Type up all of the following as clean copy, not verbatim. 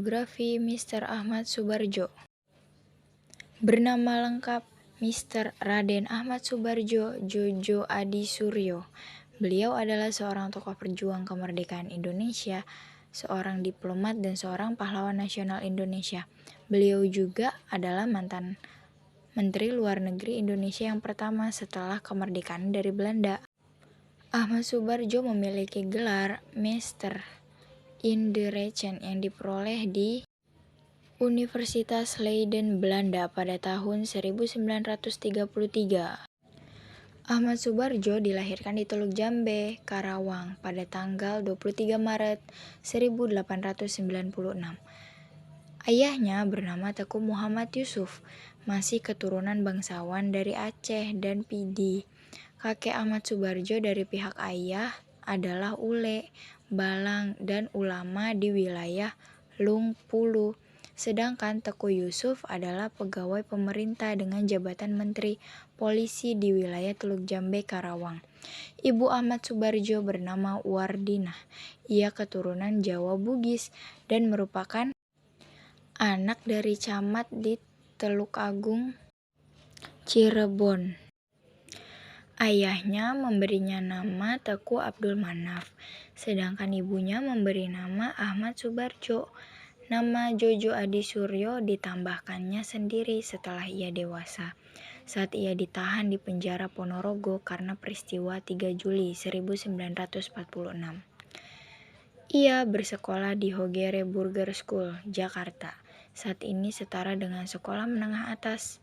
Biografi Mr. Ahmad Soebardjo. Bernama lengkap Mr. Raden Ahmad Soebardjo Djojo Adisuryo. Beliau adalah seorang tokoh perjuang kemerdekaan Indonesia, seorang diplomat dan seorang pahlawan nasional Indonesia. Beliau juga adalah mantan Menteri Luar Negeri Indonesia yang pertama setelah kemerdekaan dari Belanda. Ahmad Soebardjo memiliki gelar Master in the Rechten yang diperoleh di Universitas Leiden, Belanda pada tahun 1933. Ahmad Soebardjo dilahirkan di Teluk Jambe, Karawang pada tanggal 23 Maret 1896. Ayahnya bernama Teku Muhammad Yusuf, masih keturunan bangsawan dari Aceh dan Pidi. Kakek Ahmad Soebardjo dari pihak ayah adalah ule, balang, dan ulama di wilayah Lungpulu. Sedangkan Teku Yusuf adalah pegawai pemerintah dengan jabatan Menteri Polisi di wilayah Teluk Jambe, Karawang. Ibu Ahmad Soebardjo bernama Wardinah. Ia keturunan Jawa Bugis dan merupakan anak dari camat di Teluk Agung, Cirebon. Ayahnya memberinya nama Teku Abdul Manaf, sedangkan ibunya memberi nama Ahmad Soebardjo. Nama Djojo Adisuryo ditambahkannya sendiri setelah ia dewasa, saat ia ditahan di penjara Ponorogo karena peristiwa 3 Juli 1946. Ia bersekolah di Hogere Burger School, Jakarta, saat ini setara dengan sekolah menengah atas,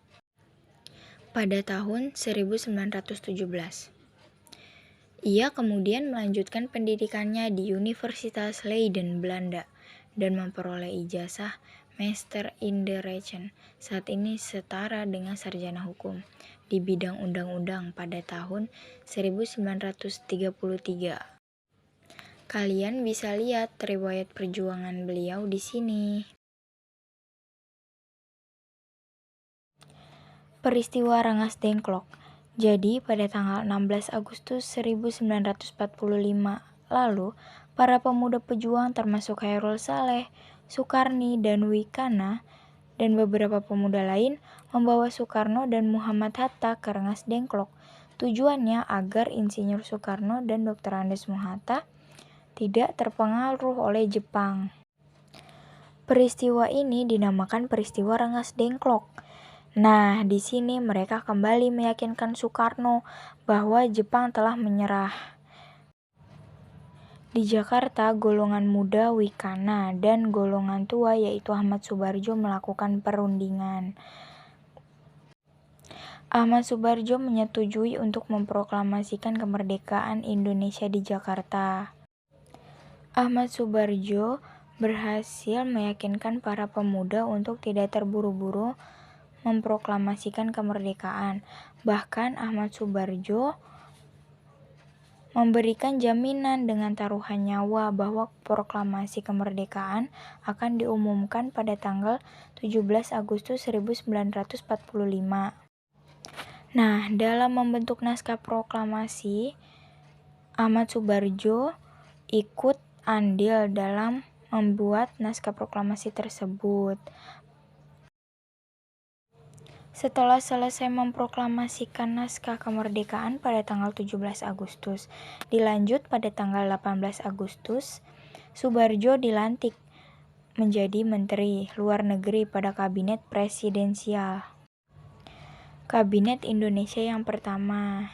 pada tahun 1917. Ia kemudian melanjutkan pendidikannya di Universitas Leiden, Belanda, dan memperoleh ijazah Master in the Rechten, saat ini setara dengan sarjana hukum, di bidang undang-undang pada tahun 1933. Kalian bisa lihat riwayat perjuangan beliau di sini. Peristiwa Rengas Dengklok. Jadi, pada tanggal 16 Agustus 1945 lalu, para pemuda pejuang termasuk Khairul Saleh, Sukarni, dan Wikana, dan beberapa pemuda lain membawa Soekarno dan Muhammad Hatta ke Rengas Dengklok. Tujuannya agar Insinyur Soekarno dan Dr. Andes Hatta tidak terpengaruh oleh Jepang. Peristiwa ini dinamakan peristiwa Rengas Dengklok. Nah, di sini mereka kembali meyakinkan Soekarno bahwa Jepang telah menyerah. Di Jakarta, golongan muda Wikana dan golongan tua yaitu Ahmad Soebardjo melakukan perundingan. Ahmad Soebardjo menyetujui untuk memproklamasikan kemerdekaan Indonesia di Jakarta. Ahmad Soebardjo berhasil meyakinkan para pemuda untuk tidak terburu-buru memproklamasikan kemerdekaan. Bahkan Ahmad Soebardjo memberikan jaminan dengan taruhan nyawa bahwa proklamasi kemerdekaan akan diumumkan pada tanggal 17 Agustus 1945. Nah, dalam membentuk naskah proklamasi, Ahmad Soebardjo ikut andil dalam membuat naskah proklamasi tersebut. Setelah selesai memproklamasikan naskah kemerdekaan pada tanggal 17 Agustus, dilanjut pada tanggal 18 Agustus, Soebardjo dilantik menjadi Menteri Luar Negeri pada Kabinet Presidensial, Kabinet Indonesia yang pertama.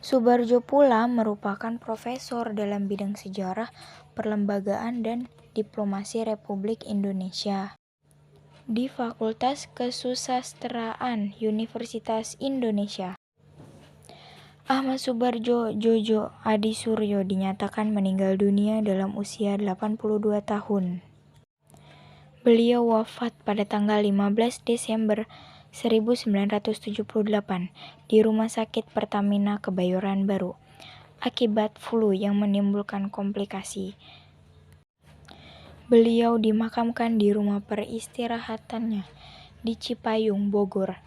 Soebardjo pula merupakan profesor dalam bidang sejarah, perlembagaan, dan diplomasi Republik Indonesia di Fakultas Kesusastraan Universitas Indonesia. Ahmad Soebardjo Djojo Adisuryo dinyatakan meninggal dunia dalam usia 82 tahun. Beliau wafat pada tanggal 15 Desember 1978 di Rumah Sakit Pertamina Kebayoran Baru akibat flu yang menimbulkan komplikasi. Beliau dimakamkan di rumah peristirahatannya di Cipayung, Bogor.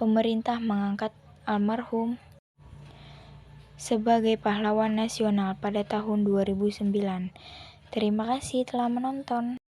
Pemerintah mengangkat almarhum sebagai pahlawan nasional pada tahun 2009. Terima kasih telah menonton.